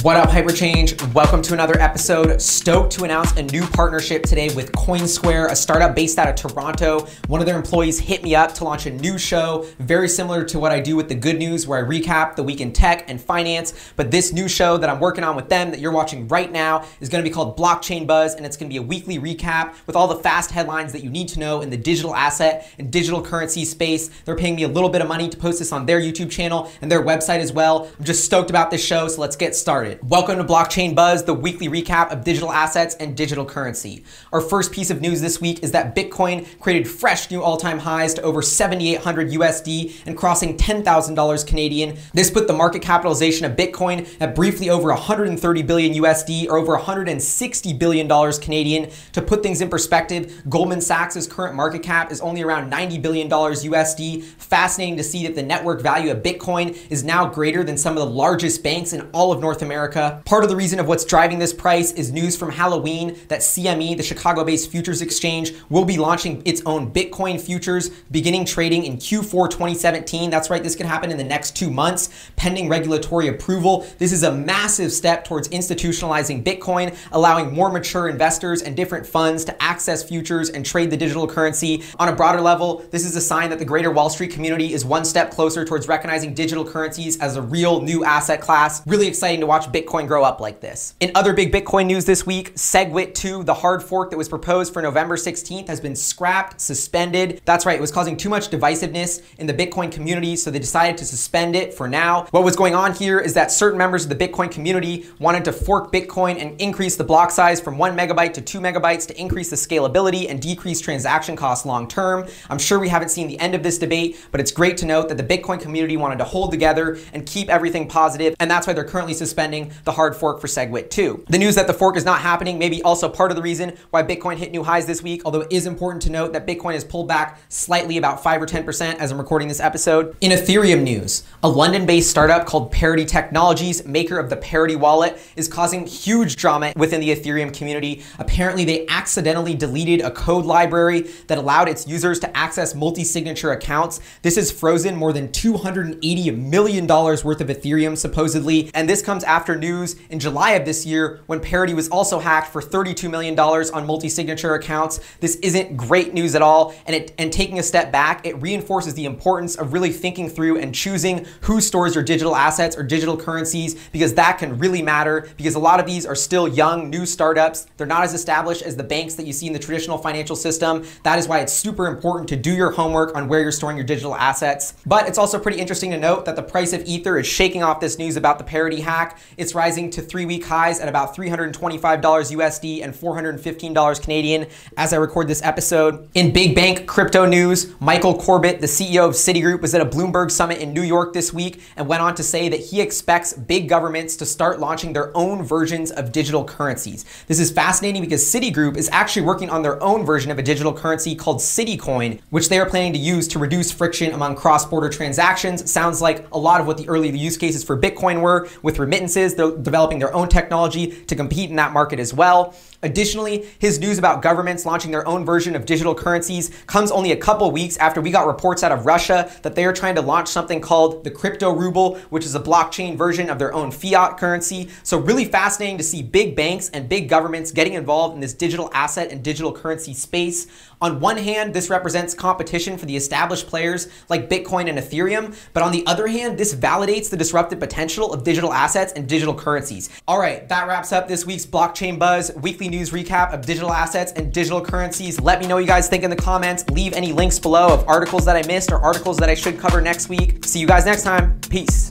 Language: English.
What up, Hyperchange? Welcome to another episode. Stoked to announce a new partnership today with Coinsquare, a startup based out of Toronto. One of their employees hit me up to launch a new show, very similar to what I do with The Good News, where I recap the week in tech and finance. But this new show that I'm working on with them that you're watching right now is going to be called Blockchain Buzz, and it's going to be a weekly recap with all the fast headlines that you need to know in the digital asset and digital currency space. They're paying me a little bit of money to post this on their YouTube channel and their website as well. I'm just stoked about this show, so let's get started. Welcome to Blockchain Buzz, the weekly recap of digital assets and digital currency. Our first piece of news this week is that Bitcoin created fresh new all-time highs to over 7,800 USD and crossing $10,000 Canadian. This put the market capitalization of Bitcoin at briefly over 130 billion USD or over 160 billion dollars Canadian. To put things in perspective, Goldman Sachs' current market cap is only around 90 billion dollars USD. Fascinating to see that the network value of Bitcoin is now greater than some of the largest banks in all of North America. Part of the reason of what's driving this price is news from Halloween that CME, the Chicago-based futures exchange, will be launching its own Bitcoin futures, beginning trading in Q4 2017. That's right, this could happen in the next 2 months, pending regulatory approval. This is a massive step towards institutionalizing Bitcoin, allowing more mature investors and different funds to access futures and trade the digital currency. On a broader level, this is a sign that the greater Wall Street community is one step closer towards recognizing digital currencies as a real new asset class. Really exciting to watch Bitcoin grow up like this. In other big Bitcoin news this week, Segwit2, the hard fork that was proposed for November 16th, has been scrapped, suspended. That's right, it was causing too much divisiveness in the Bitcoin community, so they decided to suspend it for now. What was going on here is that certain members of the Bitcoin community wanted to fork Bitcoin and increase the block size from 1 megabyte to 2 megabytes to increase the scalability and decrease transaction costs long term. I'm sure we haven't seen the end of this debate, but it's great to note that the Bitcoin community wanted to hold together and keep everything positive, and that's why they're currently suspending the hard fork for Segwit2. The news that the fork is not happening may be also part of the reason why Bitcoin hit new highs this week, although it is important to note that Bitcoin has pulled back slightly, about 5 or 10% as I'm recording this episode. In Ethereum news, a London-based startup called Parity Technologies, maker of the Parity wallet, is causing huge drama within the Ethereum community. Apparently, they accidentally deleted a code library that allowed its users to access multi-signature accounts. This has frozen more than $280 million worth of Ethereum, supposedly, and this comes after news in July of this year when Parity was also hacked for $32 million on multi-signature accounts. This isn't great news at all, and taking a step back, it reinforces the importance of really thinking through and choosing who stores your digital assets or digital currencies, because that can really matter, because a lot of these are still young, new startups. They're not as established as the banks that you see in the traditional financial system. That is why it's super important to do your homework on where you're storing your digital assets. But it's also pretty interesting to note that the price of Ether is shaking off this news about the Parity hack. It's rising to 3-week highs at about $325 USD and $415 Canadian as I record this episode. In big bank crypto news, Michael Corbett, the CEO of Citigroup, was at a Bloomberg summit in New York this week and went on to say that he expects big governments to start launching their own versions of digital currencies. This is fascinating because Citigroup is actually working on their own version of a digital currency called Citicoin, which they are planning to use to reduce friction among cross-border transactions. Sounds like a lot of what the early use cases for Bitcoin were with remittances. They're developing their own technology to compete in that market as well. Additionally, his news about governments launching their own version of digital currencies comes only a couple weeks after we got reports out of Russia that they are trying to launch something called the crypto ruble, which is a blockchain version of their own fiat currency. So really fascinating to see big banks and big governments getting involved in this digital asset and digital currency space. On one hand, this represents competition for the established players like Bitcoin and Ethereum, but on the other hand, this validates the disruptive potential of digital assets and digital currencies. All right, that wraps up this week's Blockchain Buzz weekly news recap of digital assets and digital currencies. Let me know what you guys think in the comments. Leave any links below of articles that I missed or articles that I should cover next week. See you guys next time. Peace.